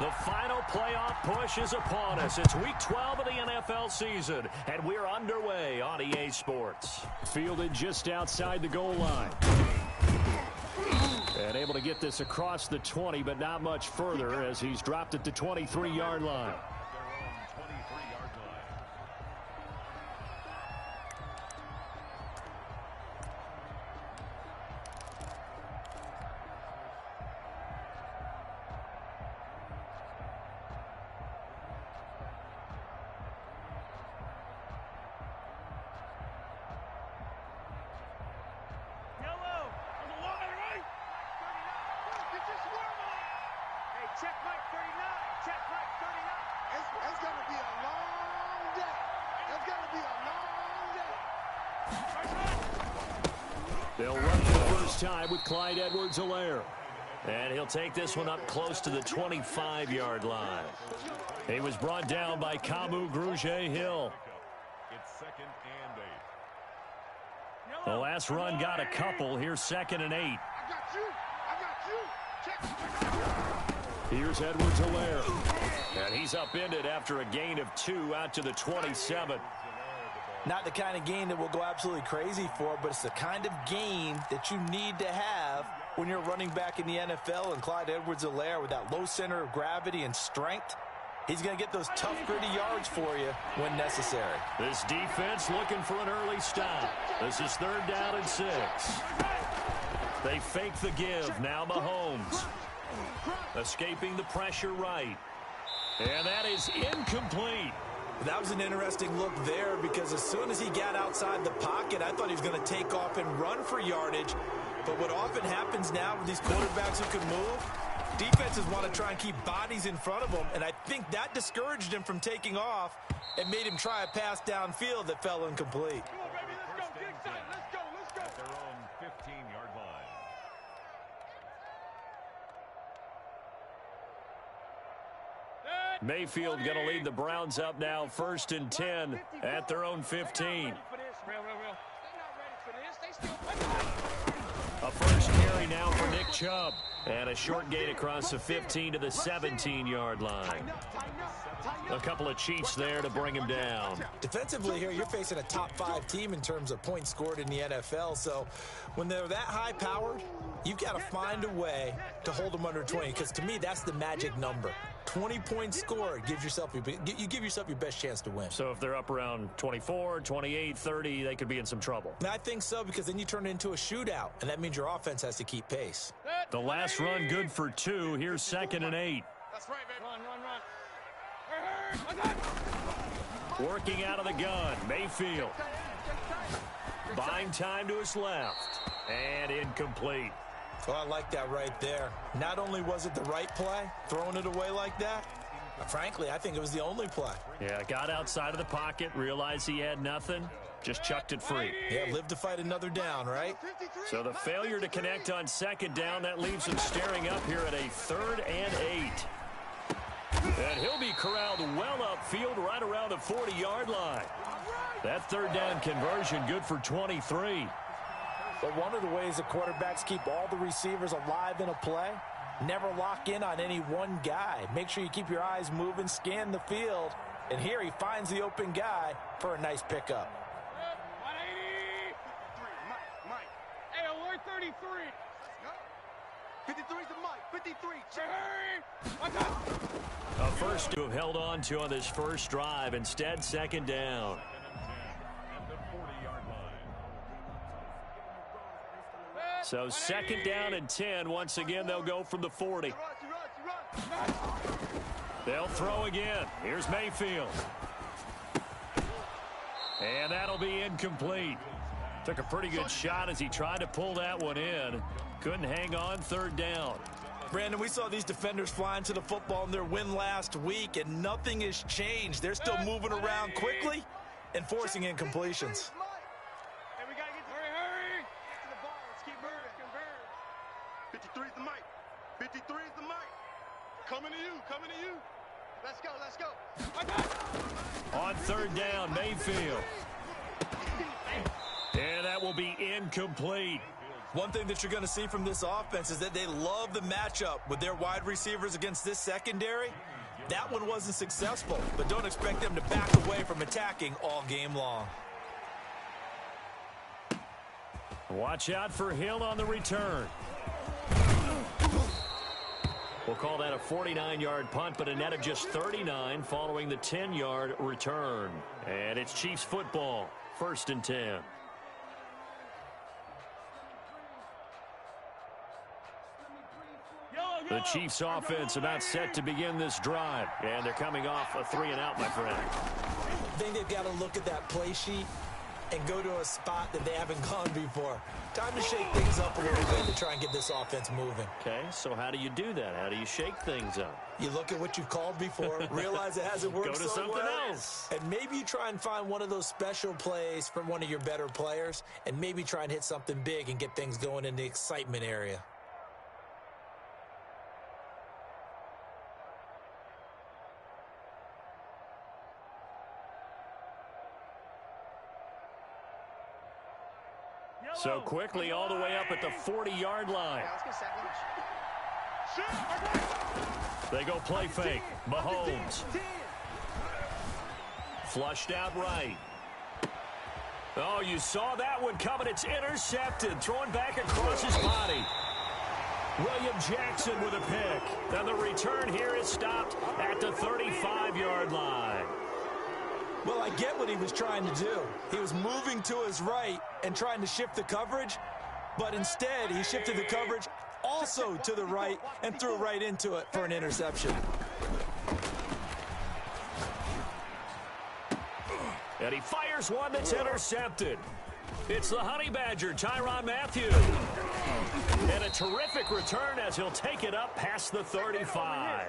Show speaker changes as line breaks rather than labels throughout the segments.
The final playoff push is upon us. It's Week 12 of the NFL season, and we're underway on EA Sports. Fielded just outside the goal line. And able to get this across the 20, but not much further as he's dropped at the 23-yard line. They'll run it the first time with Clyde Edwards-Helaire. And he'll take this one up close to the 25-yard line. He was brought down by Kamu Grugier-Hill.
It's 2nd and 8.
The last run got a couple. Here's 2nd and 8.
I got you.
Here's Edwards-Helaire. And he's upended after a gain of 2 out to the 27.
Not the kind of gain that we'll go absolutely crazy for, but it's the kind of gain that you need to have when you're running back in the NFL. And Clyde Edwards-Helaire, with that low center of gravity and strength, he's going to get those tough, gritty yards for you when necessary.
This defense looking for an early stop. This is 3rd down and 6. They fake the give. Now Mahomes. Escaping the pressure right. And that is incomplete.
That was an interesting look there because as soon as he got outside the pocket, I thought he was going to take off and run for yardage. But what often happens now with these quarterbacks who can move, defenses want to try and keep bodies in front of them, and I think that discouraged him from taking off and made him try a pass downfield that fell incomplete.
Come on, baby, let's go. Get excited. Let's go.
At their own 15-yard line.
Mayfield going to lead the Browns up now, 1st and 10 at their own 15. A first carry now for Nick Chubb. And a short gain across the 15 to the 17-yard line. A couple of cheats there to bring him down.
Defensively here, you're facing a top 5 team in terms of points scored in the NFL. So when they're that high-powered, you've got to find a way to hold them under 20. Because to me, that's the magic number. 20 points scored gives yourself you give yourself your best chance to win.
So if they're up around 24, 28, 30, they could be in some trouble.
And I think so, because then you turn it into a shootout, and that means your offense has to keep pace.
The last run good for 2. Here's 2nd and 8.
That's right, baby. Run.
Working out of the gun, Mayfield. Buying time to his left. And incomplete.
Oh, I like that right there. Not only was it the right play, throwing it away like that, but frankly, I think it was the only play.
Yeah, got outside of the pocket, realized he had nothing, just chucked it free.
Yeah, live to fight another down, right?
So the failure to connect on 2nd down, that leaves him staring up here at a 3rd and 8. And he'll be corralled well upfield right around the 40-yard line. That 3rd down conversion good for 23.
But one of the ways the quarterbacks keep all the receivers alive in a play, never lock in on any one guy. Make sure you keep your eyes moving, scan the field, and here he finds the open guy for a nice pickup.
180. Mike. Hey, alert 33. 53's the Mike. 53.
A first to have held on to on this first drive. Instead, 2nd down. So 2nd down and 10. Once again, they'll go from the 40. They'll throw again. Here's Mayfield. And that'll be incomplete. Took a pretty good shot as he tried to pull that one in. Couldn't hang on. 3rd down.
Brandon, we saw these defenders flying to the football in their win last week, and nothing has changed. They're still moving around quickly and forcing incompletions.
Hey, we got to get to hurry. Get to the ball. Let's keep moving. 53's the Mike. 53's the Mike. Coming to you. Let's go.
On 3rd down, Mayfield. And that will be incomplete.
One thing that you're going to see from this offense is that they love the matchup with their wide receivers against this secondary. That one wasn't successful, but don't expect them to back away from attacking all game long.
Watch out for Hill on the return. We'll call that a 49-yard punt, but a net of just 39 following the 10-yard return. And it's Chiefs football, 1st and 10. The Chiefs offense about set to begin this drive. And they're coming off a 3-and-out, my friend.
I think they've got to look at that play sheet and go to a spot that they haven't gone before. Time to shake things up a little bit to try and get this offense moving.
Okay, so how do you do that? How do you shake things up?
You look at what you've called before, realize it hasn't worked
Go to
so
something
well,
else.
and maybe you try and find one of those special plays from one of your better players, and maybe try and hit something big and get things going in the excitement area.
So quickly all the way up at the 40-yard line. They go play fake. Mahomes. Flushed out right. Oh, you saw that one coming. It's intercepted. Thrown back across his body. William Jackson with a pick. Now the return here is stopped at the 35-yard line.
Well, I get what he was trying to do. He was moving to his right and trying to shift the coverage, but instead he shifted the coverage also to the right and threw right into it for an interception.
And he fires one that's intercepted. It's the Honey Badger, Tyrann Mathieu. And a terrific return as he'll take it up past the 35.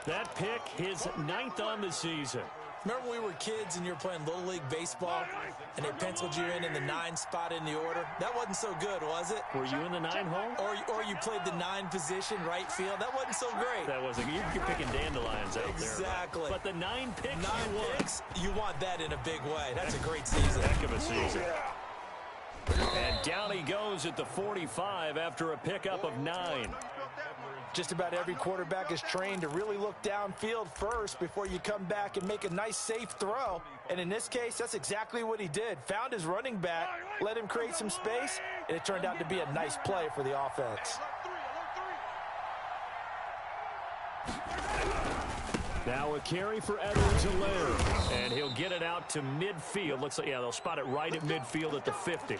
That pick, his 9th on the season.
Remember when we were kids and you were playing Little League Baseball and they penciled you in the 9 spot in the order? That wasn't so good, was it?
Were you in the 9 hole?
Or you played the 9 position, right field? That wasn't so great.
That wasn't. You're picking dandelions out there.
Exactly.
But the 9 picks
9
you want.
picks, you want that in a big way. That's a great season.
Heck of a season. And down he goes at the 45 after a pickup of 9.
Just about every quarterback is trained to really look downfield first before you come back and make a nice, safe throw. And in this case, that's exactly what he did. Found his running back, let him create some space, and it turned out to be a nice play for the offense.
Now a carry for Edwards-Helaire. And he'll get it out to midfield. Looks like, yeah, they'll spot it right at midfield at the 50.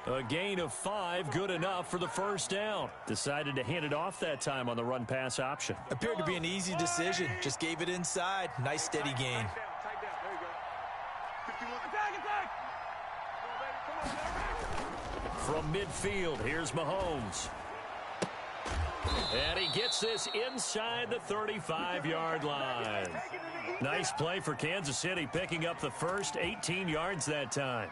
A gain of 5, good enough for the first down. Decided to hand it off that time on the run-pass option.
Appeared to be an easy decision. Just gave it inside. Nice, steady gain.
From midfield, here's Mahomes. And he gets this inside the 35-yard line. Nice play for Kansas City, picking up the first 18 yards that time.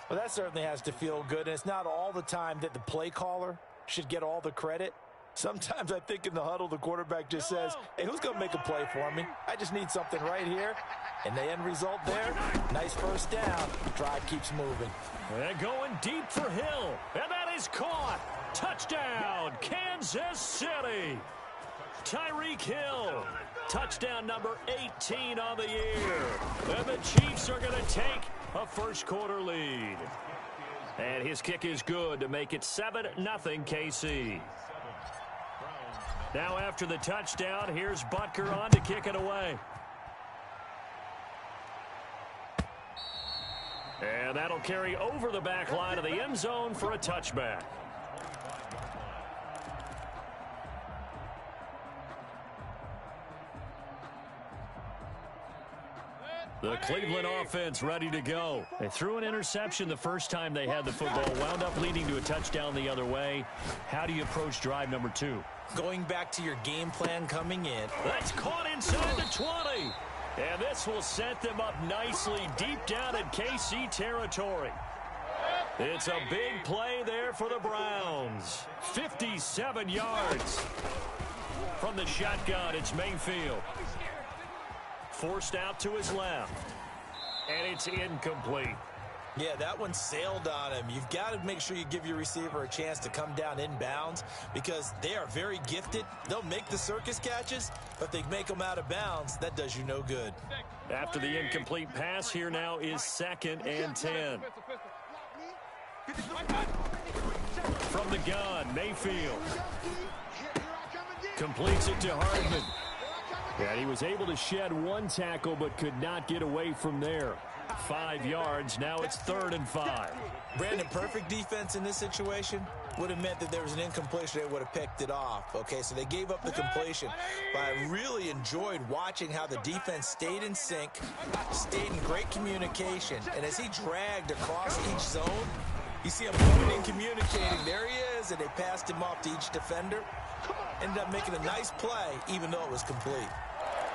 Well, that certainly has to feel good, and it's not all the time that the play caller should get all the credit. Sometimes I think in the huddle, the quarterback just says, hey, who's going to make a play for me? I just need something right here. And the end result there, nice first down. Drive keeps moving.
And going deep for Hill. And that is caught. Touchdown, Kansas City. Tyreek Hill. Touchdown number 18 on the year. And the Chiefs are going to take a first-quarter lead. And his kick is good to make it 7-0 KC. Now after the touchdown, here's Butker on to kick it away. And that'll carry over the back line of the end zone for a touchback. The Cleveland offense ready to go. They threw an interception the first time they had the football, wound up leading to a touchdown the other way. How do you approach drive number 2?
Going back to your game plan coming in.
That's caught inside the 20. And this will set them up nicely deep down in KC territory. It's a big play there for the Browns. 57 yards. From the shotgun, it's Mayfield. Forced out to his left. And it's incomplete.
Yeah, that one sailed on him. You've got to make sure you give your receiver a chance to come down inbounds because they are very gifted. They'll make the circus catches, but they make them out of bounds. That does you no good.
After the incomplete pass, here now is 2nd and 10. From the gun, Mayfield completes it to Hardman. And he was able to shed one tackle but could not get away from there. 5 yards. Now it's 3rd and 5.
Brandon, perfect defense in this situation would have meant that there was an incompletion. They would have picked it off. Okay, so they gave up the completion. But I really enjoyed watching how the defense stayed in sync, stayed in great communication. And as he dragged across each zone, you see him pointing, communicating. There he is, and they passed him off to each defender. Ended up making a nice play, even though it was complete.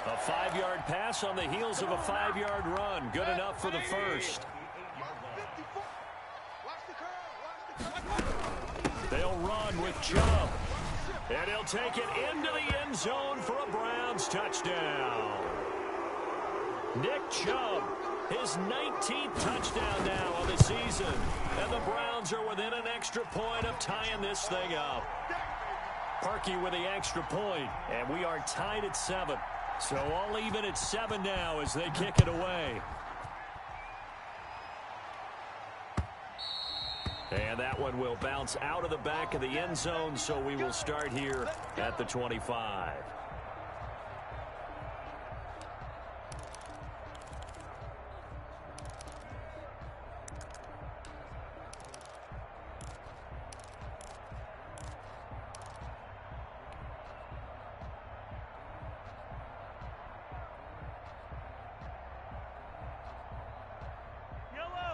A 5-yard pass on the heels of a 5-yard run. Good enough for the first. They'll run with Chubb. And he'll take it into the end zone for a Browns touchdown. Nick Chubb, his 19th touchdown now on the season. And the Browns are within an extra point of tying this thing up. Parkey with the extra point, and we are tied at 7. So all even at 7 now as they kick it away. And that one will bounce out of the back of the end zone, so we will start here at the 25.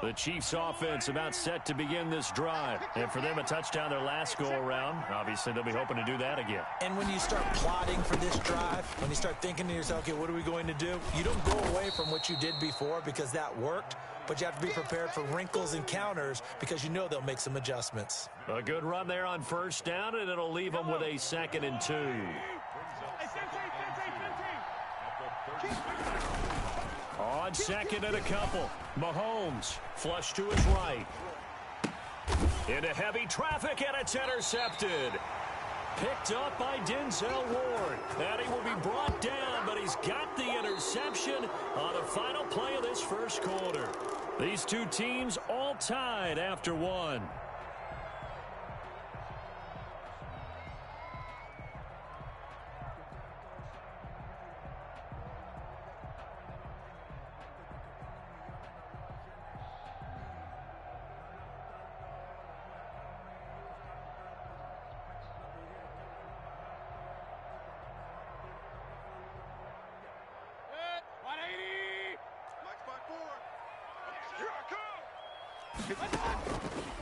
The Chiefs offense about set to begin this drive. And for them, a touchdown their last go-around. Obviously, they'll be hoping to do that again.
And when you start plotting for this drive, when you start thinking to yourself, okay, what are we going to do? You don't go away from what you did before because that worked, but you have to be prepared for wrinkles and counters because you know they'll make some adjustments.
A good run there on 1st down, and it'll leave them with a 2nd and 2. On 2nd and a couple, Mahomes flush to his right. Into heavy traffic, and it's intercepted. Picked up by Denzel Ward. And he will be brought down, but he's got the interception on the final play of this first quarter. These two teams all tied after 1.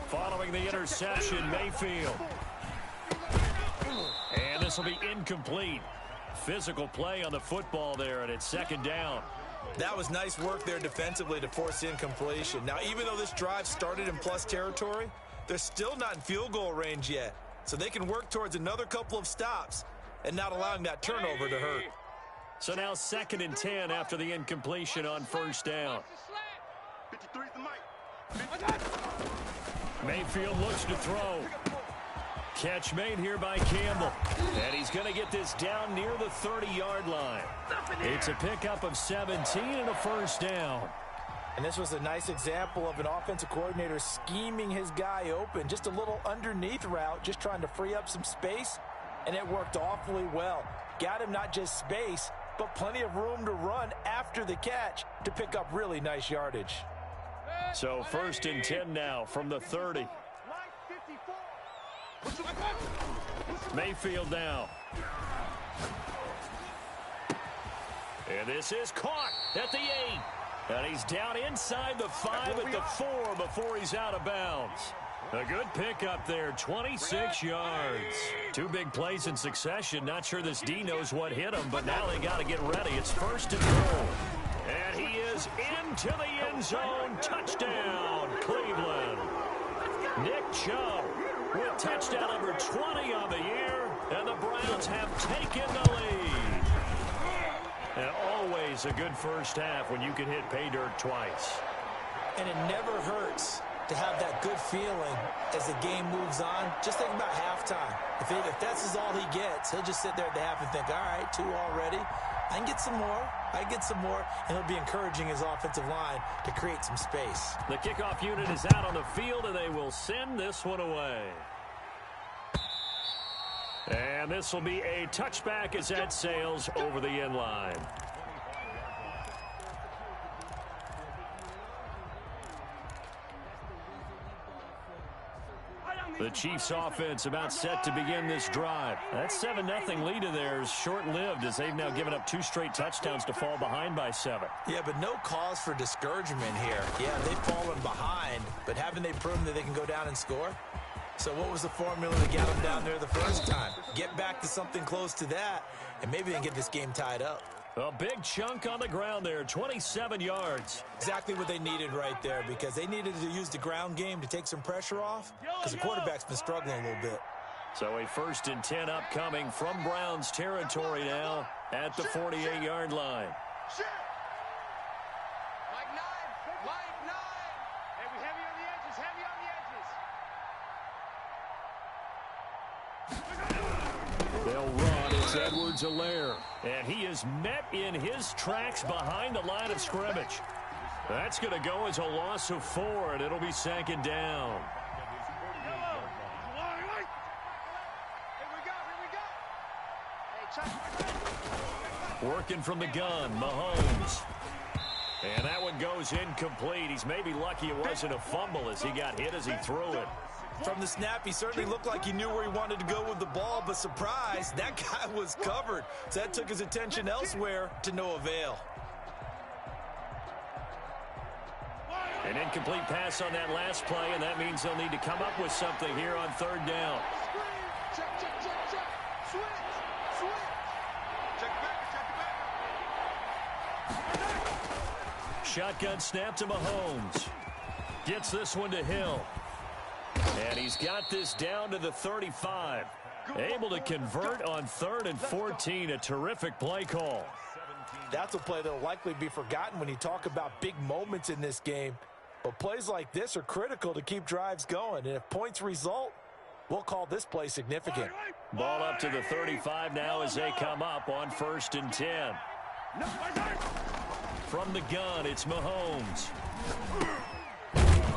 Following the interception, Mayfield. And this will be incomplete. Physical play on the football there, and it's 2nd down.
That was nice work there defensively to force incompletion. Now, even though this drive started in plus territory, they're still not in field goal range yet. So they can work towards another couple of stops and not allowing that turnover to hurt.
So now 2nd and 10 after the incompletion on 1st down.
53's the mic.
Mayfield looks to throw. Catch made here by Campbell. And he's going to get this down near the 30-yard line. It's a pickup of 17 and a 1st down.
And this was a nice example of an offensive coordinator scheming his guy open. Just a little underneath route, just trying to free up some space. And it worked awfully well. Got him not just space, but plenty of room to run after the catch to pick up really nice yardage.
So 1st and 10 now from the 30. Mayfield now. And this is caught at the 8. And he's down inside the 5 at the 4 before he's out of bounds. A good pickup there, 26 yards. 2 big plays in succession. Not sure this D knows what hit him, but now they got to get ready. It's 1st and goal. And he is into the end zone. Touchdown, Cleveland. Nick Chubb with touchdown number 20 on the year. And the Browns have taken the lead. And always a good first half when you can hit pay dirt twice.
And it never hurts to have that good feeling as the game moves on. Just think about halftime. If that's all he gets, he'll just sit there at the half and think, all right, 2 already. I can get some more. And he'll be encouraging his offensive line to create some space.
The kickoff unit is out on the field, and they will send this one away. And this will be a touchback as that sails over the end line. The Chiefs offense about set to begin this drive. That 7-0 lead of theirs short-lived as they've now given up 2 straight touchdowns to fall behind by 7.
Yeah, but no cause for discouragement here. Yeah, they've fallen behind, but haven't they proven that they can go down and score? So what was the formula to get them down there the first time? Get back to something close to that, and maybe they can get this game tied up.
A big chunk on the ground there, 27 yards.
Exactly what they needed right there, because they needed to use the ground game to take some pressure off, because the quarterback's been struggling a little bit.
So a 1st and 10 upcoming from Browns territory now at the 48-yard line.
Mike 9. Hey, we heavy on the edges,
They'll run. It's Edwards-Helaire. And he is met in his tracks behind the line of scrimmage. That's going to go as a loss of 4, and it'll be 2nd down. Working from the gun, Mahomes. And that one goes incomplete. He's maybe lucky it wasn't a fumble as he got hit as he threw it.
From the snap, he certainly looked like he knew where he wanted to go with the ball, but surprise, that guy was covered. So that took his attention elsewhere to no avail.
An incomplete pass on that last play, and that means they'll need to come up with something here on 3rd down. Shotgun snap to Mahomes. Gets this one to Hill. And he's got this down to the 35. Able to convert on 3rd and 14. A terrific play call.
That's a play that will likely be forgotten when you talk about big moments in this game. But plays like this are critical to keep drives going. And if points result, we'll call this play significant.
Ball up to the 35 now as they come up on 1st and 10. From the gun, it's Mahomes.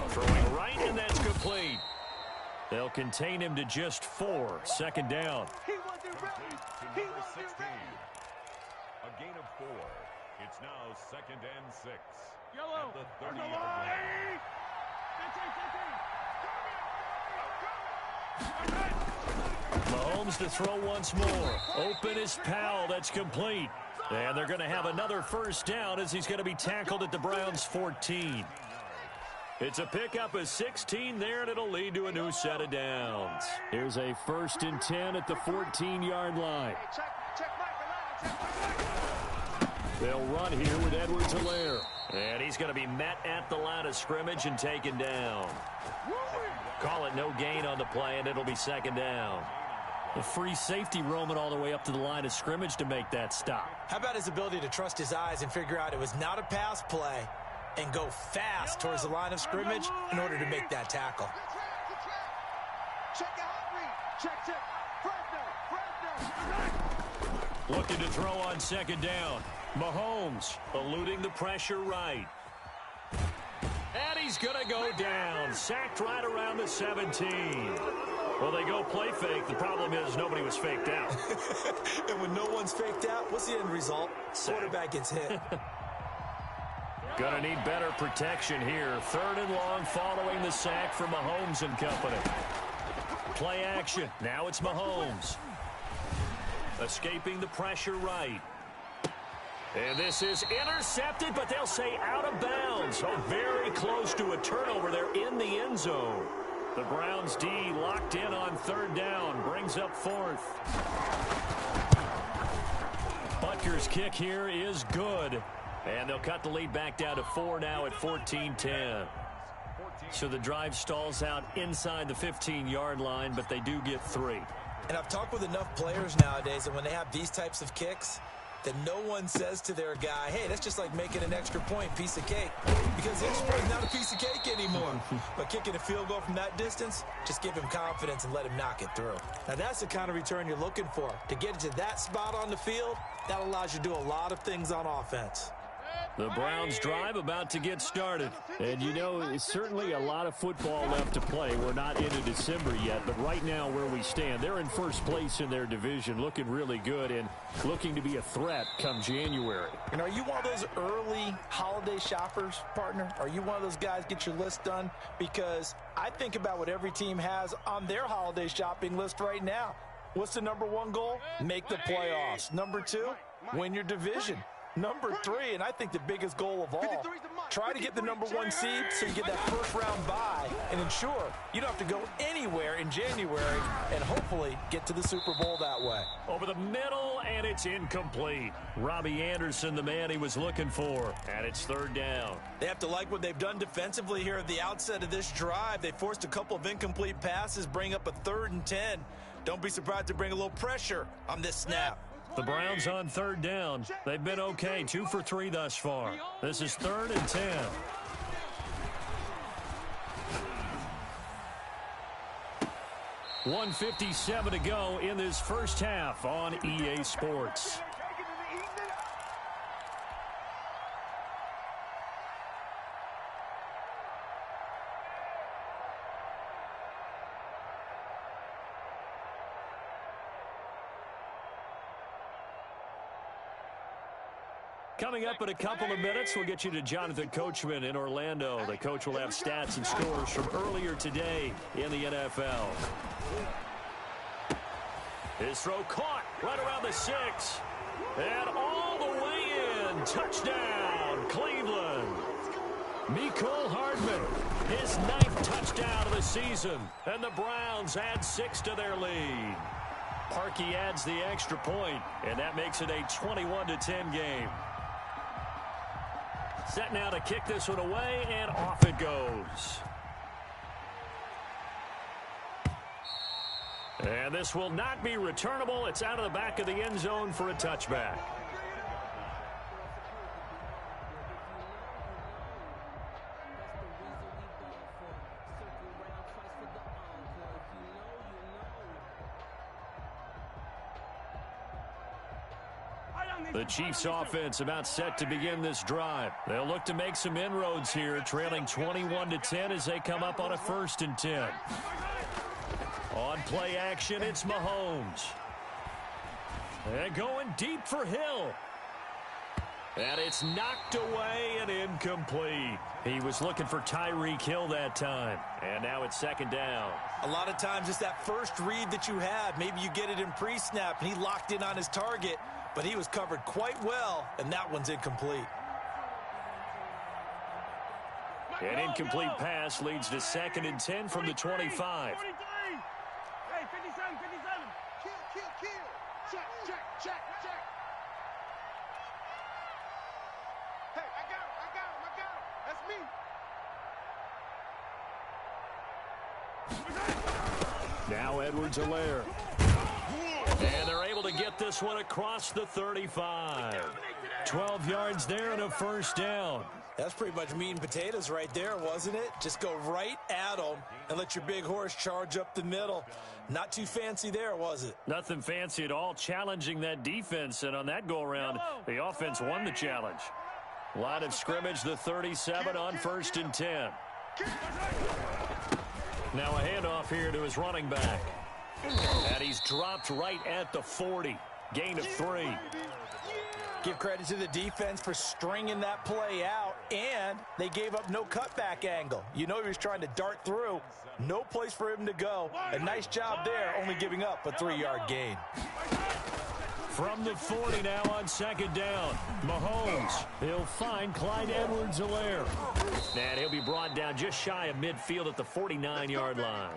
Throwing right, and that's complete. They'll contain him to just 4. 2nd down.
A gain of 4. It's now 2nd and 6. At the 30-yard line.
Mahomes to throw once more. Open is Powell. That's complete. And they're going to have another 1st down as he's going to be tackled at the Browns' 14. It's a pickup of 16 there, and it'll lead to a new set of downs. Here's a 1st and 10 at the 14-yard line. They'll run here with Edwards-Helaire. And he's going to be met at the line of scrimmage and taken down. Call it no gain on the play, and it'll be 2nd down. The free safety roaming all the way up to the line of scrimmage to make that stop.
How about his ability to trust his eyes and figure out it was not a pass play and go fast towards the line of scrimmage in order to make that tackle?
Looking to throw on 2nd down. Mahomes eluding the pressure right. And he's going to go down. Sacked right around the 17. Well, they go play fake. The problem is nobody was faked out.
And when no one's faked out, what's the end result? Quarterback gets hit.
Going to need better protection here. 3rd and long following the sack from Mahomes and company. Play action. Now it's Mahomes. Escaping the pressure right. And this is intercepted, but they'll say out of bounds. Oh, very close to a turnover there in the end zone. The Browns D locked in on 3rd down. Brings up 4th. Butker's kick here is good. And they'll cut the lead back down to 4 now at 14-10. So the drive stalls out inside the 15-yard line, but they do get 3.
And I've talked with enough players nowadays that when they have these types of kicks, that no one says to their guy, hey, that's just like making an extra point, piece of cake. Because the extra point is not a piece of cake anymore. But kicking a field goal from that distance, just give him confidence and let him knock it through. Now, that's the kind of return you're looking for. To get to that spot on the field, that allows you to do a lot of things on offense.
The Browns drive about to get started. And, you know, certainly a lot of football left to play. We're not into December yet, but right now where we stand, they're in first place in their division, looking really good and looking to be a threat come January.
And are you one of those early holiday shoppers, partner? Are you one of those guys get your list done? Because I think about what every team has on their holiday shopping list right now. What's the number one goal? Make the playoffs. Number two, win your division. Number three, and I think the biggest goal of all, try to get the number one seed so you get that first round bye and ensure you don't have to go anywhere in January and hopefully get to the Super Bowl that way.
Over the middle, and it's incomplete. Robbie Anderson, the man he was looking for, and it's third down.
They have to like what they've done defensively here at the outset of this drive. They forced a couple of incomplete passes, bring up a 3rd and 10. Don't be surprised to bring a little pressure on this snap.
The Browns on third down. They've been okay, 2 for 3 thus far. This is 3rd and 10. $1:57 to go in this first half on EA Sports. Coming up in a couple of minutes, we'll get you to Jonathan Coachman in Orlando. The coach will have stats and scores from earlier today in the NFL. His throw caught right around the 6. And all the way in. Touchdown, Cleveland. Mecole Hardman, his 9th touchdown of the season. And the Browns add 6 to their lead. Parkey adds the extra point, and that makes it a 21-10 game. Set now to kick this one away, and off it goes. And this will not be returnable. It's out of the back of the end zone for a touchback. The Chiefs offense about set to begin this drive. They'll look to make some inroads here, trailing 21-10 as they come up on a 1st and 10. On play action, it's Mahomes. And going deep for Hill. And it's knocked away and incomplete. He was looking for Tyreek Hill that time. And now it's 2nd down.
A lot of times it's that first read that you have. Maybe you get it in pre-snap, and he locked in on his target. But he was covered quite well, and that one's incomplete.
An incomplete pass leads to 2nd and 10 from the 25.
hey, 57. Kill. Check. Hey, I got him. That's me.
Now Edwards-Helaire. And they're able to get this one across the 35. 12 yards there and a 1st down.
That's pretty much meat and potatoes right there, wasn't it? Just go right at them and let your big horse charge up the middle. Not too fancy there, was it?
Nothing fancy at all, challenging that defense. And on that go-around, the offense won the challenge. Line of scrimmage, the 37 on 1st and 10. Now a handoff here to his running back. And he's dropped right at the 40. Gain of 3.
Give credit to the defense for stringing that play out, and they gave up no cutback angle. You know he was trying to dart through. No place for him to go. A nice job there, only giving up a 3-yard gain.
From the 40 now on 2nd down. Mahomes, he'll find Clyde Edwards-Helaire. And he'll be brought down just shy of midfield at the 49-yard line.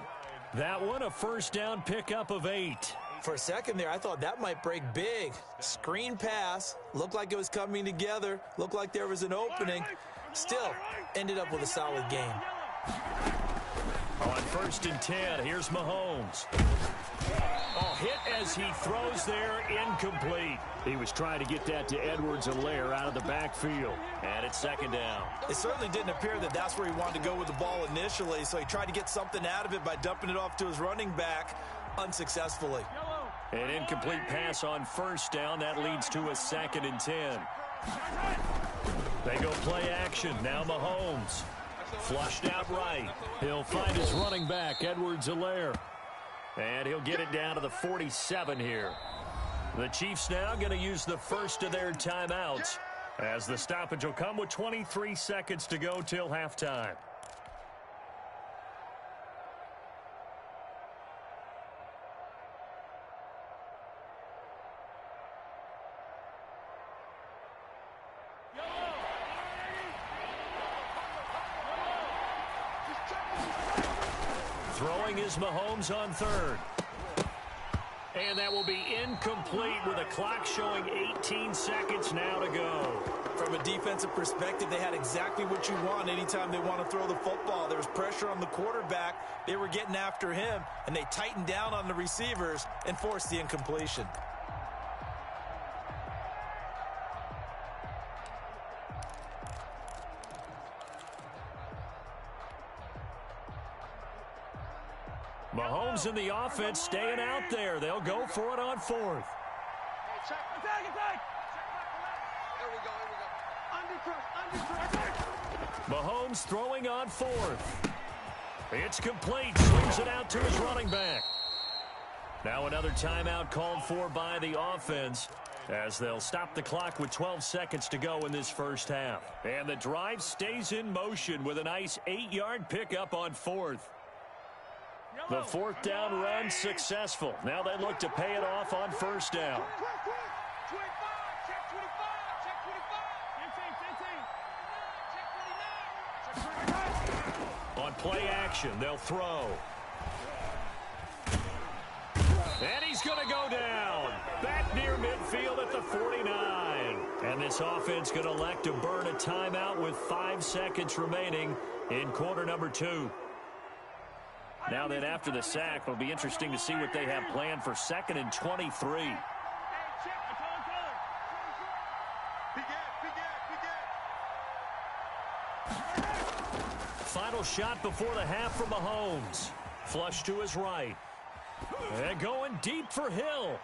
That one, a 1st down pickup of 8.
For a second there, I thought that might break big. Screen pass, looked like it was coming together, looked like there was an opening. Still, ended up with a solid gain.
On 1st and 10, here's Mahomes. Oh, hit as he throws there, incomplete. He was trying to get that to Edwards-Helaire out of the backfield. And it's second down.
It certainly didn't appear that that's where he wanted to go with the ball initially, so he tried to get something out of it by dumping it off to his running back unsuccessfully.
An incomplete pass on first down. That leads to a 2nd and 10. They go play action. Now Mahomes. Flushed out right. He'll find his running back, Edwards-Helaire. And he'll get it down to the 47 here. The Chiefs now going to use the first of their timeouts, as the stoppage will come with 23 seconds to go till halftime. Throwing is Mahomes on third. And that will be incomplete with a clock showing 18 seconds now to go.
From a defensive perspective, they had exactly what you want anytime they want to throw the football. There was pressure on the quarterback. They were getting after him, and they tightened down on the receivers and forced the incompletion.
Mahomes and the offense staying out there. They'll go for it on fourth.
Attack. There we go. Under.
Mahomes throwing on fourth. It's complete. Swings it out to his running back. Now another timeout called for by the offense, as they'll stop the clock with 12 seconds to go in this first half. And the drive stays in motion with a nice 8-yard pickup on fourth. The fourth down run successful. Now they look to pay it off on first down. On play action, they'll throw. And he's going to go down. Back near midfield at the 49. And this offense going to elect to burn a timeout with 5 seconds remaining in quarter number 2. Now then, after the sack, it'll be interesting to see what they have planned for 2nd and 23. Final shot before the half from Mahomes. Flush to his right. And going deep for Hill.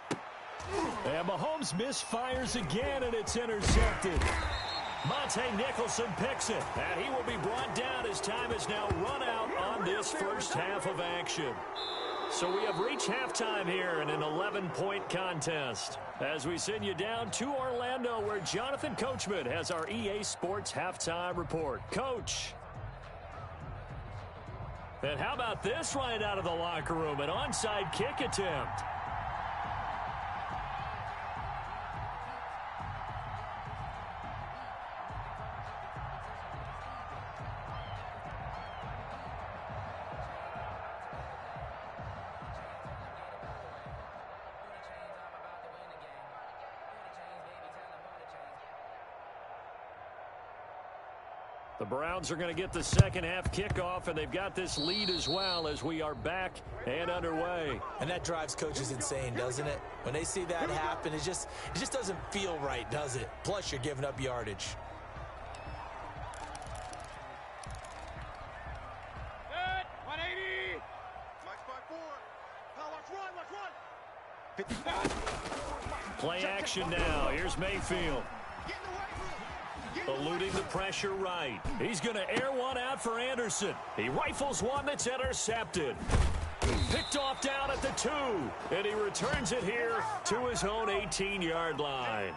And Mahomes misfires again, and it's intercepted. Monte Nicholson picks it, and he will be brought down as time is now run out on this first half of action. So we have reached halftime here in an 11-point contest as we send you down to Orlando, where Jonathan Coachman has our EA Sports halftime report. Coach. And how about this right out of the locker room? An onside kick attempt. The Browns are going to get the second half kickoff, and they've got this lead as well as we are back and underway.
And that drives coaches insane, doesn't it? When they see that happen, it just doesn't feel right, does it? Plus, you're giving up yardage.
Good. 180. Mike 5-4. Let's run.
Play action now. Here's Mayfield. Eluding the pressure right. He's going to air one out for Anderson. He rifles one that's intercepted. Picked off down at the 2. And he returns it here to his own 18-yard line.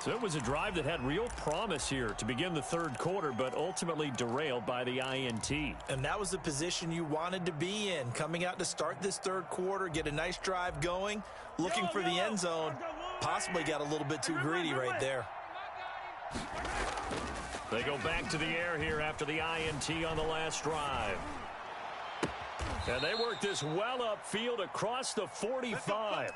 So it was a drive that had real promise here to begin the third quarter, but ultimately derailed by the INT.
And that was the position you wanted to be in. Coming out to start this third quarter, get a nice drive going, looking for the end zone. Possibly got a little bit too greedy right there.
They go back to the air here after the INT on the last drive. And they work this well upfield across the 45.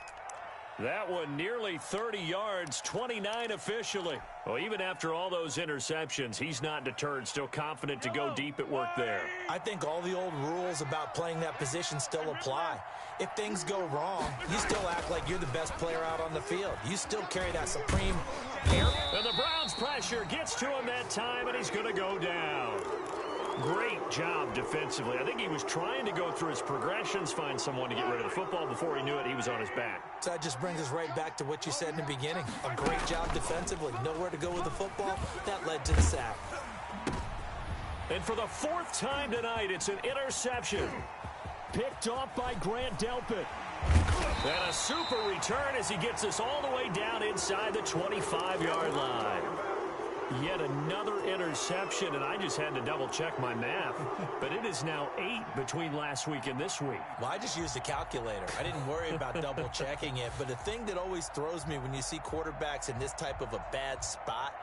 That one nearly 30 yards, 29 officially. Well, even after all those interceptions, he's not deterred, still confident to go deep at work there.
I think all the old rules about playing that position still apply. If things go wrong, you still act like you're the best player out on the field. You still carry that supreme air.
And the Browns' pressure gets to him that time, and he's going to go down. Great job defensively. I think he was trying to go through his progressions, find someone to get rid of the football. Before he knew it, he was on his back.
So that just brings us right back to what you said in the beginning. A great job defensively. Nowhere to go with the football. That led to the sack.
And for the fourth time tonight, it's an interception. Picked off by Grant Delpit. And a super return as he gets us all the way down inside the 25-yard line. Yet another interception, and I just had to double-check my math. But it is now 8 between last week and this week.
Well, I just used a calculator. I didn't worry about double-checking it. But the thing that always throws me when you see quarterbacks in this type of a bad spot,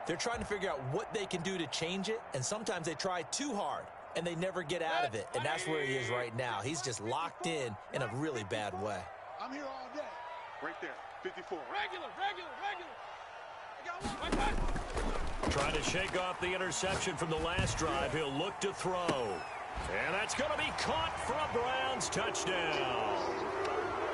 they're trying to figure out what they can do to change it, and sometimes they try too hard, and they never get out of it. And that's where he is right now. He's just locked in a really bad way.
I'm here all day. Right there, 54. Regular. I got one.
Trying to shake off the interception from the last drive. He'll look to throw. And that's going to be caught for a Browns touchdown.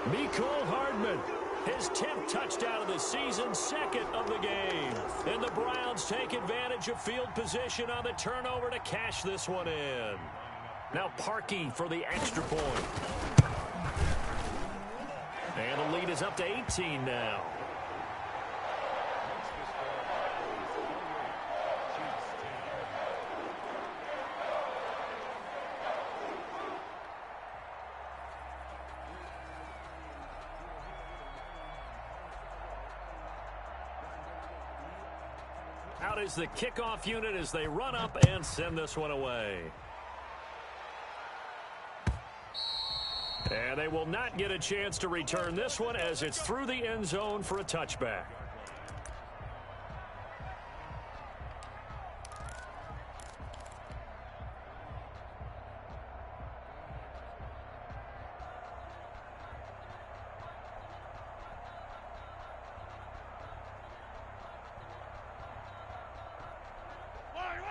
Mecole Hardman, his 10th touchdown of the season, second of the game. And the Browns take advantage of field position on the turnover to cash this one in. Now Parkey for the extra point. And the lead is up to 18 now. Out is the kickoff unit as they run up and send this one away. And they will not get a chance to return this one as it's through the end zone for a touchback.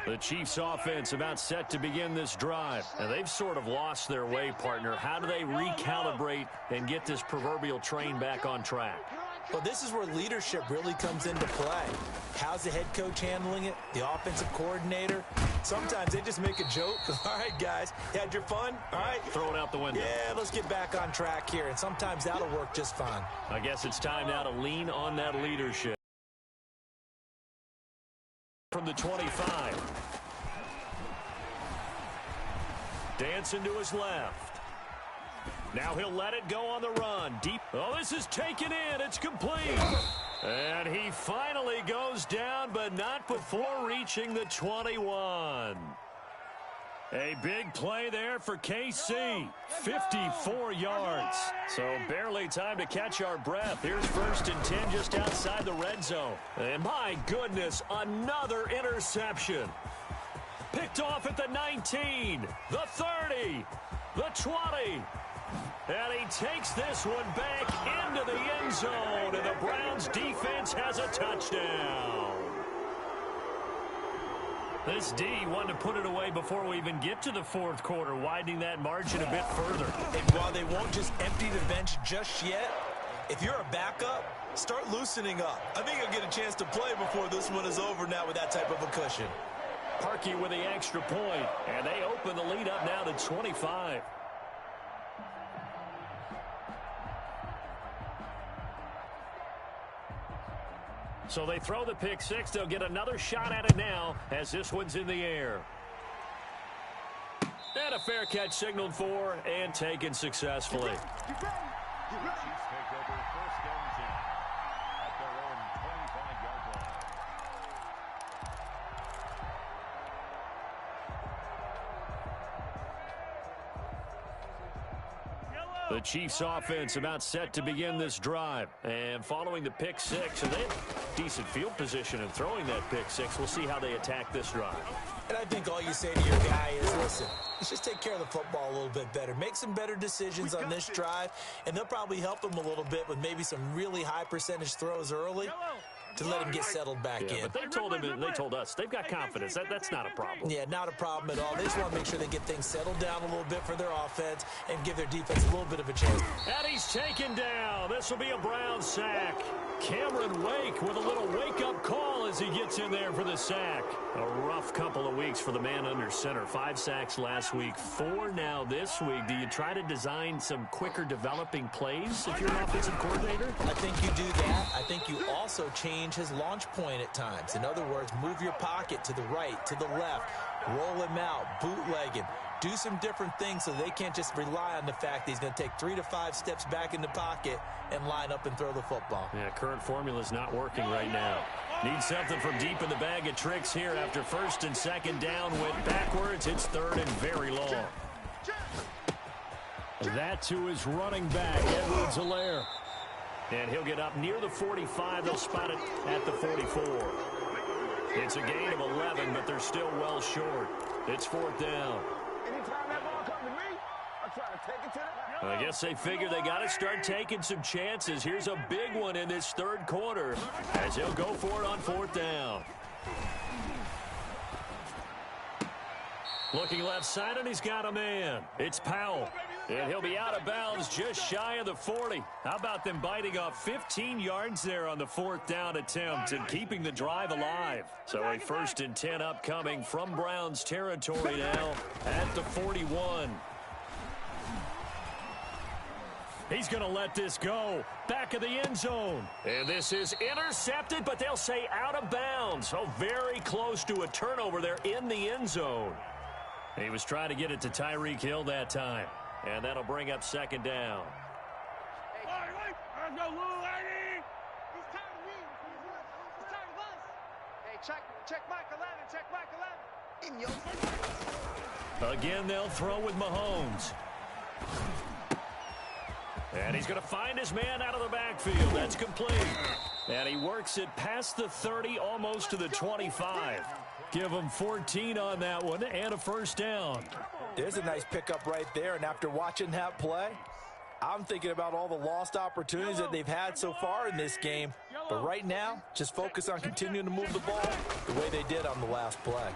The Chiefs offense about set to begin this drive. And they've sort of lost their way, partner. How do they recalibrate and get this proverbial train back on track?
Well, this is where leadership really comes into play. How's the head coach handling it? The offensive coordinator? Sometimes they just make a joke. All right, guys, you had your fun? All right.
Throw it out the window.
Yeah, let's get back on track here. And sometimes that'll work just fine.
I guess it's time now to lean on that leadership. From the 25. Dancing to his left. Now he'll let it go on the run. Deep. Oh, this is taken in. It's complete. And he finally goes down, but not before reaching the 21. A big play there for KC. 54 yards. So barely time to catch our breath. Here's 1st and 10 just outside the red zone. And my goodness, another interception. Picked off at the 19, the 30, the 20. And he takes this one back into the end zone. And the Browns defense has a touchdown. This D wanted to put it away before we even get to the fourth quarter, widening that margin a bit further.
And while they won't just empty the bench just yet, if you're a backup, start loosening up. I think you'll get a chance to play before this one is over now with that type of a cushion.
Parkey with the extra point, and they open the lead up now to 25. So they throw the pick six. They'll get another shot at it now as this one's in the air. And a fair catch signaled for and taken successfully. The Chiefs offense about set to begin this drive. And following the pick six, and they decent field position and throwing that pick six. We'll see how they attack this drive.
And I think all you say to your guy is, listen, let's just take care of the football a little bit better. Make some better decisions on this drive, and they'll probably help him a little bit with maybe some really high percentage throws early to let him get settled back in.
But they told us they've got confidence. That's not a problem.
Yeah, not a problem at all. They just want to make sure they get things settled down a little bit for their offense and give their defense a little bit of a chance.
And he's taken down. This will be a Brown sack. Cameron Wake with a little wake-up call as he gets in there for the sack. A rough couple of weeks for the man under center. 5 sacks last week, 4 now this week. Do you try to design some quicker developing plays if you're an offensive coordinator?
I think you do that. I think you also change his launch point at times. In other words, move your pocket to the right, to the left, roll him out, bootleg him. Do some different things so they can't just rely on the fact that he's going to take 3 to 5 steps back in the pocket and line up and throw the football.
Yeah, current formula's not working right now. Needs something from deep in the bag of tricks here after first and second down went backwards. It's third and very long. That to his running back, Edwards-Helaire. And he'll get up near the 45. They'll spot it at the 44. It's a gain of 11, but they're still well short. It's 4th down.
Anytime that ball comes to me, I try to take it to the house.
I guess they figure they got to start taking some chances. Here's a big one in this third quarter as he'll go for it on 4th down. Looking left side, and he's got a man. It's Powell. And he'll be out of bounds just shy of the 40. How about them biting off 15 yards there on the 4th down attempt and keeping the drive alive? So a 1st and 10 upcoming from Browns territory now at the 41. He's going to let this go. Back of the end zone. And this is intercepted, but they'll say out of bounds. So very close to a turnover there in the end zone. He was trying to get it to Tyreek Hill that time. And that'll bring up 2nd down.
Hey, let's go, little lady. He's tired of me. He's tired of us. Hey, check Mike 11. Check Mike 11.
Again, they'll throw with Mahomes. And he's going to find his man out of the backfield. That's complete. And he works it past the 30, almost to the 25. Give him 14 on that one and a 1st down.
There's a nice pickup right there, and after watching that play, I'm thinking about all the lost opportunities that they've had so far in this game. But right now, just focus on continuing to move the ball the way they did on the last play.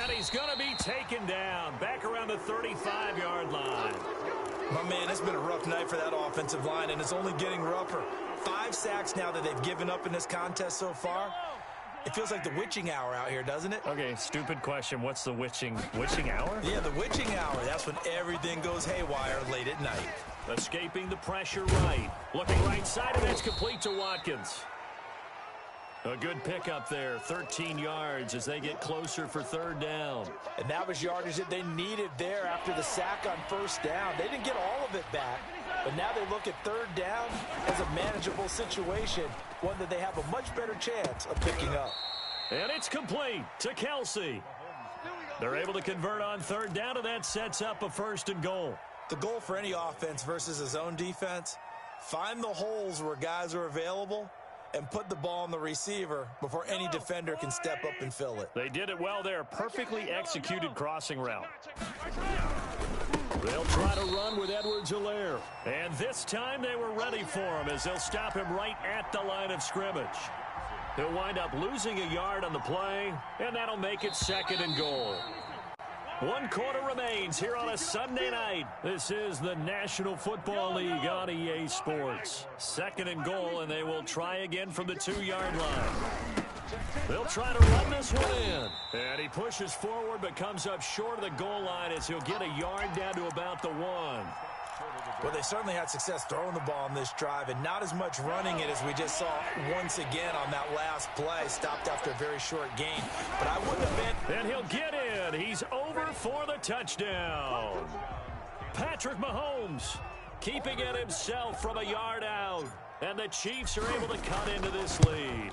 And he's going to be taken down back around the 35-yard line.
My man, it's been a rough night for that offensive line, and it's only getting rougher. 5 sacks now that they've given up in this contest so far. It feels like the witching hour out here, doesn't it?
Okay, stupid question. What's the witching hour?
Yeah, the witching hour. That's when everything goes haywire late at night.
Escaping the pressure right. Looking right side, and that's complete to Watkins. A good pickup there, 13 yards as they get closer for 3rd down.
And that was yardage that they needed there after the sack on 1st down. They didn't get all of it back, but now they look at 3rd down as a manageable situation, one that they have a much better chance of picking up.
And it's complete to Kelsey. They're able to convert on 3rd down, and that sets up a 1st and goal.
The goal for any offense versus his own defense, find the holes where guys are available and put the ball on the receiver before any defender can step up and fill it.
They did it well there. Perfectly executed crossing route. They'll try to run with Edwards-Helaire. And this time they were ready for him as they'll stop him right at the line of scrimmage. He'll wind up losing a yard on the play, and that'll make it 2nd and goal. 1 quarter remains here on a Sunday night. This is the National Football League on EA Sports. 2nd and goal, and they will try again from the 2-yard line. They'll try to run this one in. And he pushes forward but comes up short of the goal line as he'll get a yard down to about the 1.
Well, they certainly had success throwing the ball on this drive and not as much running it as we just saw once again on that last play. Stopped after a very short gain. But I wouldn't have been.
And he'll get in. He's over for the touchdown. Patrick Mahomes keeping it himself from a yard out. And the Chiefs are able to cut into this lead.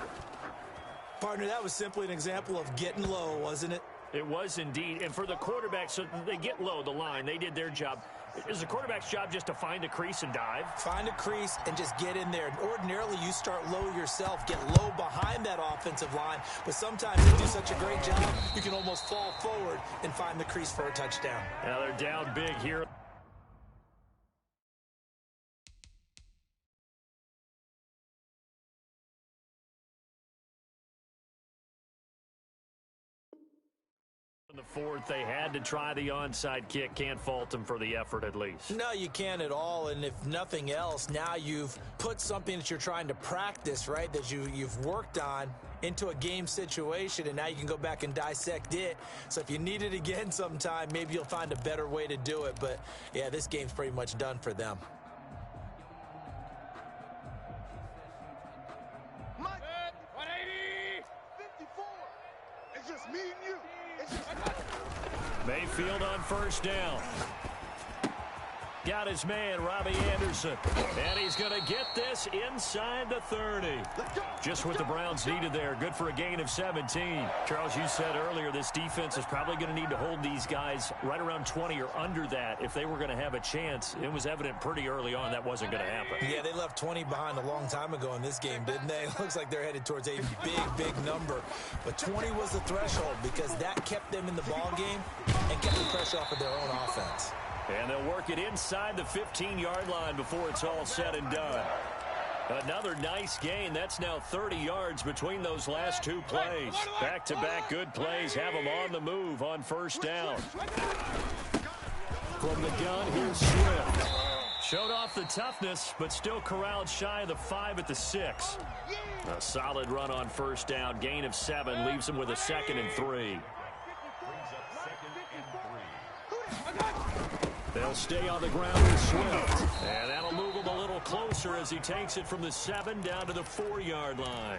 Partner, that was simply an example of getting low, wasn't it?
It was indeed. And for the quarterback, so they get low the line. They did their job. Is the quarterback's job just to find a crease and dive?
Find a crease and just get in there. And ordinarily, you start low yourself, get low behind that offensive line. But sometimes they do such a great job, you can almost fall forward and find the crease for a touchdown.
Now they're down big here. In the fourth, they had to try the onside kick. Can't fault them for the effort, at least.
No, you can't at all. And if nothing else, now you've put something that you're trying to practice, right, that you've worked on into a game situation, and now you can go back and dissect it. So if you need it again sometime, maybe you'll find a better way to do it. But, yeah, this game's pretty much done for them.
Mike, 180, 54. It's just me and you.
Mayfield on first down. Got his man, Robbie Anderson. And he's going to get this inside the 30. Just what the Browns needed there. Good for a gain of 17. Charles, you said earlier this defense is probably going to need to hold these guys right around 20 or under that if they were going to have a chance. It was evident pretty early on that wasn't going to happen.
Yeah, they left 20 behind a long time ago in this game, didn't they? It looks like they're headed towards a big number. But 20 was the threshold because that kept them in the ball game and kept the pressure off of their own offense.
And they'll work it inside the 15-yard line before it's all said and done. Another nice gain. That's now 30 yards between those last two plays. Back-to-back good plays have them on the move on first down. From the gun, here's Swift. Showed off the toughness, but still corralled shy of the 5 at the 6. A solid run on first down. Gain of 7 leaves him with a 2nd and 3. They'll stay on the ground with Swift. And that'll move him a little closer as he takes it from the 7 down to the 4-yard line.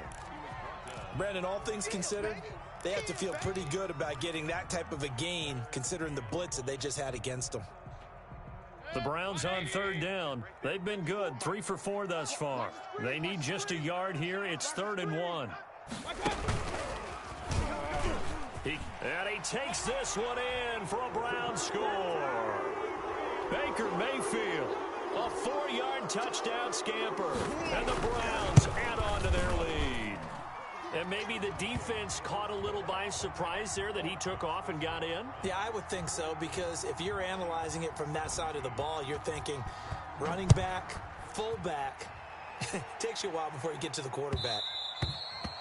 Brandon, all things considered, they have to feel pretty good about getting that type of a gain considering the blitz that they just had against them.
The Browns on third down. They've been good, 3 for 4 thus far. They need just a yard here. It's 3rd and 1. And he takes this one in for a Browns score. Baker Mayfield, a 4-yard touchdown scamper. And the Browns add on to their lead. And maybe the defense caught a little by surprise there that he took off and got in?
Yeah, I would think so, because if you're analyzing it from that side of the ball, you're thinking running back, fullback. Takes you a while before you get to the quarterback.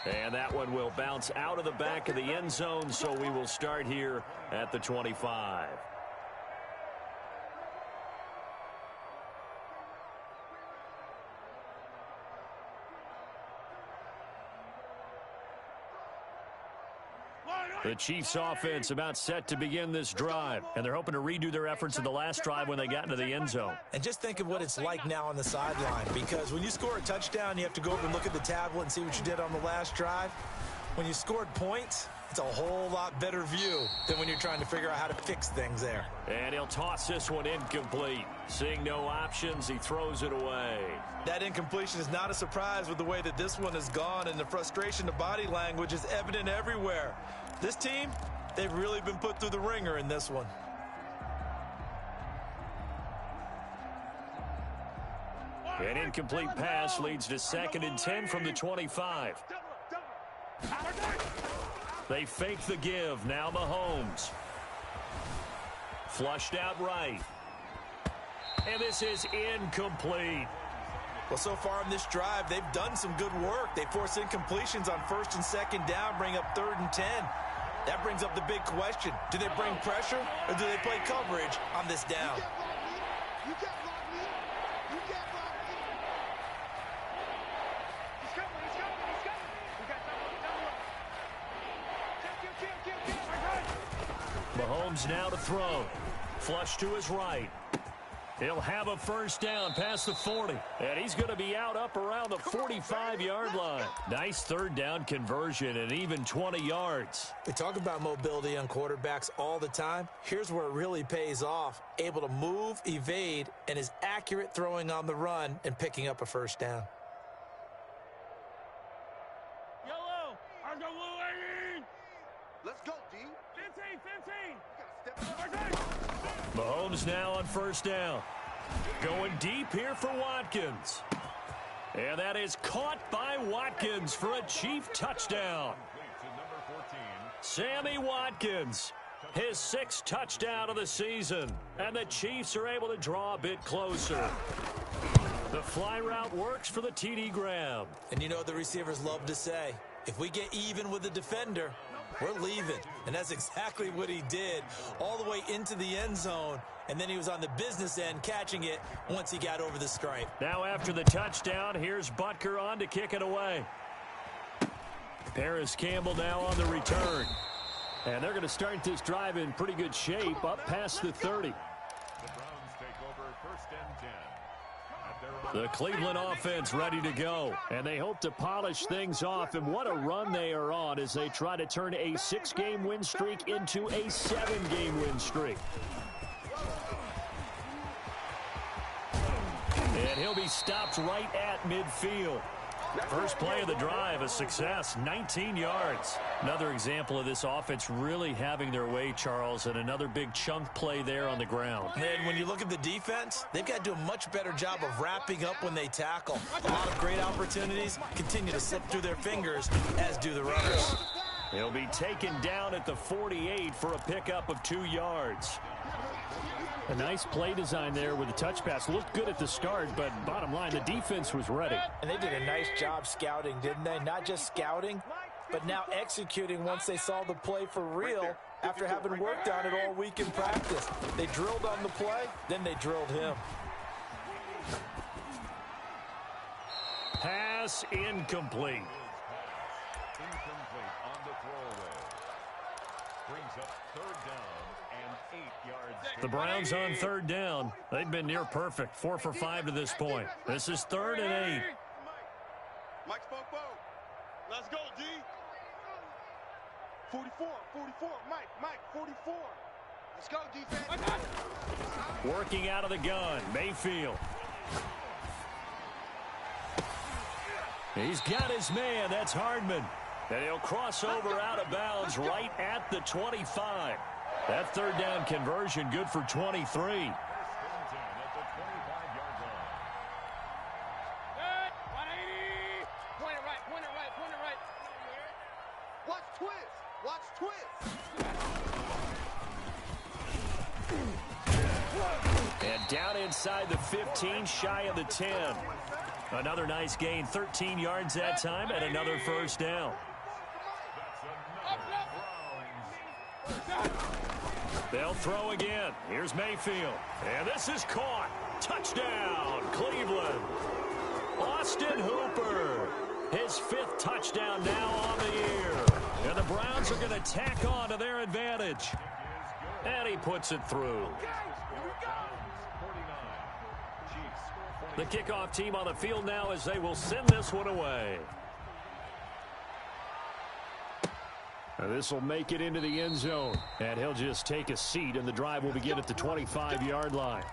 And that one will bounce out of the back of the end zone, so we will start here at the 25. The Chiefs offense about set to begin this drive, and they're hoping to redo their efforts in the last drive when they got into the end zone.
And just think of what it's like now on the sideline, because when you score a touchdown, you have to go over and look at the tablet and see what you did on the last drive. When you scored points, it's a whole lot better view than when you're trying to figure out how to fix things there.
And he'll toss this one incomplete. Seeing no options, he throws it away.
That incompletion is not a surprise with the way that this one has gone, and the frustration, the body language is evident everywhere. This team, they've really been put through the ringer in this one.
An incomplete pass leads to 2nd and 10 from the 25. They fake the give. Now Mahomes. Flushed out right. And this is incomplete.
Well, so far in this drive, they've done some good work. They force incompletions on 1st and 2nd down, bring up 3rd and 10. That brings up the big question. Do they bring pressure or do they play coverage on this down?
You can't block me. You can't block me. He's coming. He's coming. He's coming. We got double.
Mahomes now to throw. Flush to his right. He'll have a first down past the 40. And he's going to be out up around the 45-yard line. Nice 3rd down conversion and even 20 yards.
We talk about mobility on quarterbacks all the time. Here's where it really pays off. Able to move, evade, and is accurate throwing on the run and picking up a first down.
Yellow. Let's go, D.
15.
Mahomes now on first down. Going deep here for Watkins. And that is caught by Watkins for a Chief touchdown. Sammy Watkins, his 6th touchdown of the season. And the Chiefs are able to draw a bit closer. The fly route works for the TD grab.
And you know what the receivers love to say? If we get even with the defender, we're leaving. And that's exactly what he did, all the way into the end zone. And then he was on the business end catching it once he got over the stripe.
Now after the touchdown, here's Butker on to kick it away. Paris Campbell now on the return. And they're going to start this drive in pretty good shape up past the 30.
The Browns take over 1st and 10.
The Cleveland offense ready to go. And they hope to polish things off. And what a run they are on as they try to turn a 6-game win streak into a 7-game win streak. And he'll be stopped right at midfield. First play of the drive, a success, 19 yards. Another example of this offense really having their way, Charles, and another big chunk play there on the ground.
And when you look at the defense, they've got to do a much better job of wrapping up when they tackle. A lot of great opportunities continue to slip through their fingers, as do the runners.
He'll be taken down at the 48 for a pickup of 2 yards. A nice play design there with the touch pass. Looked good at the start, but bottom line, the defense was ready.
And they did a nice job scouting, didn't they? Not just scouting, but now executing once they saw the play for real after having worked on it all week in practice. They drilled on the play, then they drilled him.
Pass incomplete.
Incomplete on the throwaway. Brings up 3rd down and 8 yards.
The Browns on 3rd down. They've been near perfect, 4 for 5 to this point. This is 3rd and 8.
Mike spoke bow. Let's go, D. 44, Mike, 44. Let's go, defense.
Working out of the gun, Mayfield. He's got his man, that's Hardman. And he'll cross over out of bounds right at the 25. That 3rd down conversion good for 23.
At the 25-yard line.
180. Point it right.
Watch twist.
And down inside the 15, shy of the 10. Another nice gain, 13 yards that time, and another first down. They'll throw again. Here's Mayfield. And this is caught. Touchdown, Cleveland. Austin Hooper. His 5th touchdown now on the year. And the Browns are going to tack on to their advantage. And he puts it through. The kickoff team on the field now as they will send this one away. This will make it into the end zone. And he'll just take a seat, and the drive will begin at the 25-yard line.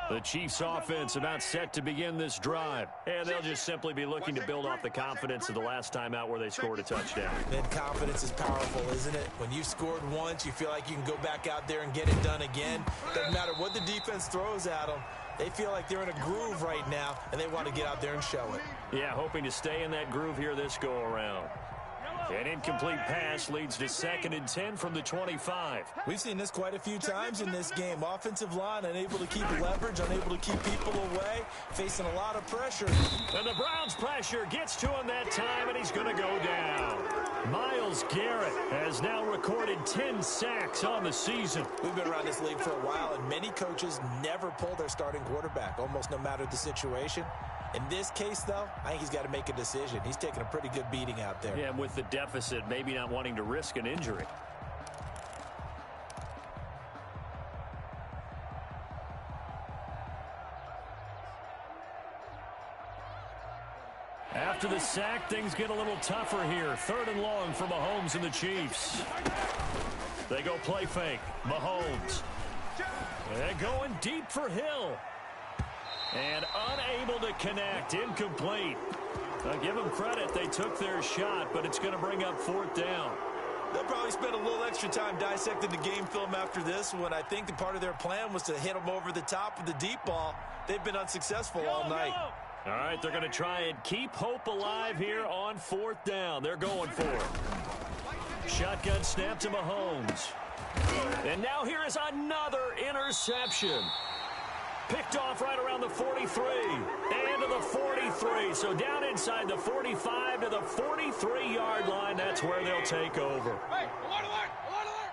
The Chiefs offense about set to begin this drive. And they'll just simply be looking to build off the confidence of the last time out where they scored a touchdown.
And confidence is powerful, isn't it? When you scored once, you feel like you can go back out there and get it done again. Doesn't matter what the defense throws at them. They feel like they're in a groove right now, and they want to get out there and show it.
Yeah, hoping to stay in that groove here this go-around. An incomplete pass leads to 2nd and 10 from the 25.
We've seen this quite a few times in this game. Offensive line unable to keep leverage, unable to keep people away, facing a lot of pressure.
And the Browns' pressure gets to him that time, and he's going to go down. Myles Garrett has now recorded 10 sacks on the season.
We've been around this league for a while, and many coaches never pull their starting quarterback, almost no matter the situation. In this case, though, I think he's got to make a decision. He's taking a pretty good beating out there.
Yeah, and with the deficit, maybe not wanting to risk an injury. After the sack, things get a little tougher here. 3rd and long for Mahomes and the Chiefs. They go play fake. Mahomes And going deep for Hill. And unable to connect. Incomplete. Give them credit. They took their shot, but it's going to bring up 4th down.
They'll probably spend a little extra time dissecting the game film after this one. I think the part of their plan was to hit them over the top of the deep ball. They've been unsuccessful all night.
All right, they're going to try and keep hope alive here on 4th down. They're going for it. Shotgun snap to Mahomes. And now here is another interception. Picked off right around the 43 and to the 43. So down inside the 45 to the 43-yard line. That's where they'll take over.
Hey, alert, alert, alert, alert.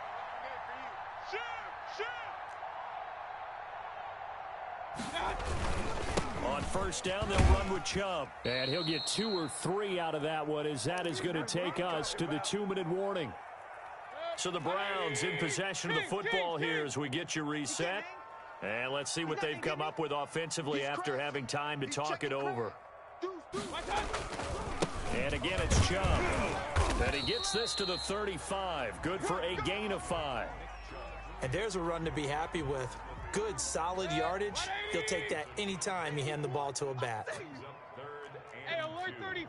On 1st down, they'll run with Chubb. And he'll get 2 or 3 out of that one, as that is going to take us to the 2-minute warning. So the Browns in possession of the football here as we get you reset. And let's see what they've come up with offensively after having time to talk it over. And again, it's Chubb. And he gets this to the 35. Good for a gain of 5.
And there's a run to be happy with. Good, solid yardage. He'll take that anytime you hand the ball to a back.
Hey, alert 33.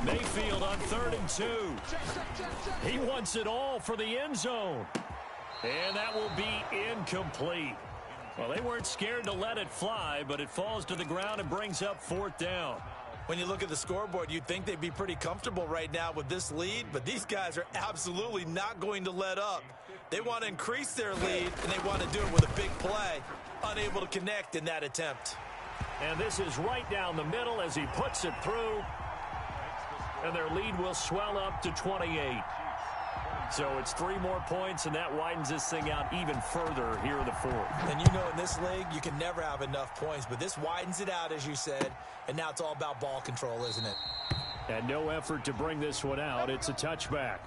Mayfield on 3rd and 2. He wants it all for the end zone. And that will be incomplete. Well, they weren't scared to let it fly, but it falls to the ground and brings up 4th down.
When you look at the scoreboard, you'd think they'd be pretty comfortable right now with this lead, but these guys are absolutely not going to let up. They want to increase their lead, and they want to do it with a big play. Unable to connect in that attempt.
And this is right down the middle as he puts it through. And their lead will swell up to 28. So it's 3 more points, and that widens this thing out even further here in the 4th.
And you know in this league, you can never have enough points, but this widens it out, as you said, and now it's all about ball control, isn't it?
And no effort to bring this one out. It's a touchback.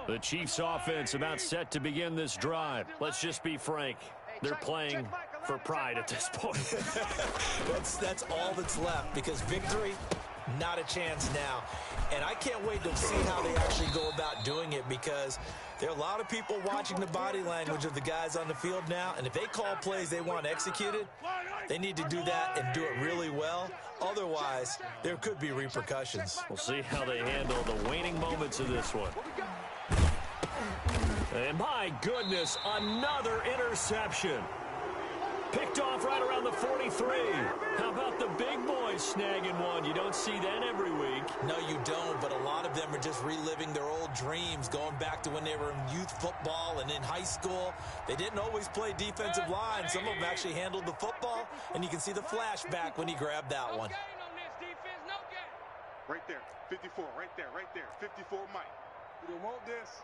The Chiefs offense about set to begin this drive. Let's just be frank. They're playing for pride at this point.
That's all that's left, because victory, not a chance now. And I can't wait to see how they actually go about doing it, because there are a lot of people watching the body language of the guys on the field now, and if they call plays they want executed, they need to do that and do it really well. Otherwise, there could be repercussions.
We'll see how they handle the waning moments of this one. And my goodness, another interception. Picked off right around the 43. How about the big boys snagging one? You don't see that every week.
No, you don't, but a lot of them are just reliving their old dreams, going back to when they were in youth football and in high school. They didn't always play defensive line. Some of them actually handled the football, and you can see the flashback when he grabbed that one.
Right there, 54, right there, 54 Mike. We don't want this.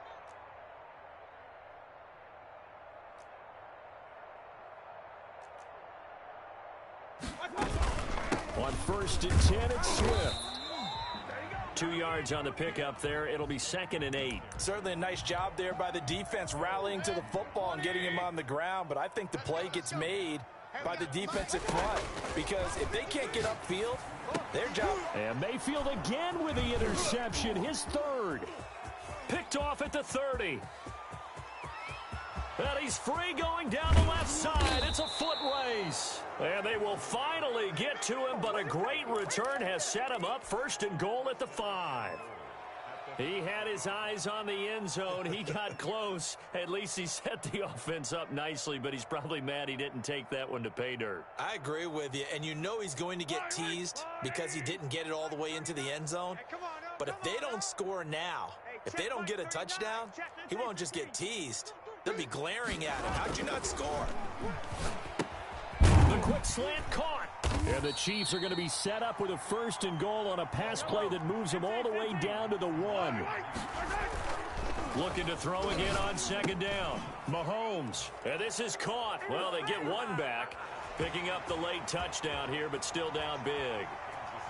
On 1st and 10, it's Swift. 2 yards on the pickup there. It'll be 2nd and 8.
Certainly a nice job there by the defense, rallying to the football and getting him on the ground. But I think the play gets made by the defensive front, because if they can't get upfield, their job.
And Mayfield again with the interception, his 3rd. Picked off at the 30. And he's free going down the left side. It's a foot race. And they will finally get to him, but a great return has set him up 1st and goal at the 5. He had his eyes on the end zone. He got close. At least he set the offense up nicely, but he's probably mad he didn't take that one to pay dirt.
I agree with you, and you know he's going to get teased because he didn't get it all the way into the end zone. But if they don't score now, if they don't get a touchdown, he won't just get teased. They'll be glaring at him. How'd you not score?
The quick slant caught. And the Chiefs are going to be set up with a 1st and goal on a pass play that moves them all the way down to the 1. Looking to throw again on 2nd down. Mahomes. And this is caught. Well, they get one back. Picking up the late touchdown here, but still down big.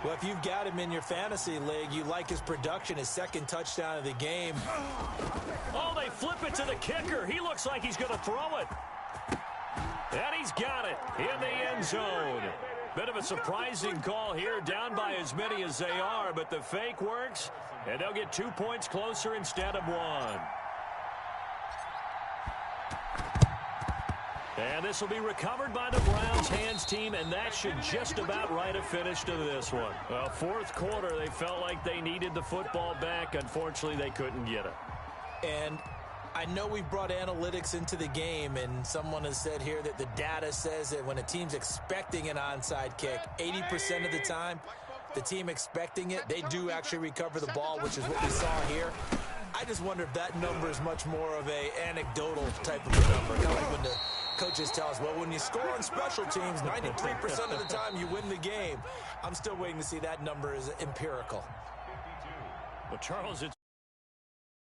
Well, if you've got him in your fantasy league, you like his production, his 2nd touchdown of the game.
Oh, they flip it to the kicker. He looks like he's going to throw it. And he's got it in the end zone. Bit of a surprising call here, down by as many as they are, but the fake works, and they'll get 2 points closer instead of 1. And this will be recovered by the Browns hands team, and that should just about write a finish to this one. Well, fourth quarter, they felt like they needed the football back. Unfortunately, they couldn't get it.
And I know we've brought analytics into the game, and someone has said here that the data says that when a team's expecting an onside kick, 80% of the time, the team expecting it, they do actually recover the ball, which is what we saw here. I just wonder if that number is much more of a anecdotal type of a number. Kind of like when the coaches tell us, well, when you score on special teams, 93% of the time you win the game. I'm still waiting to see that number is empirical.
Well, Charles, it's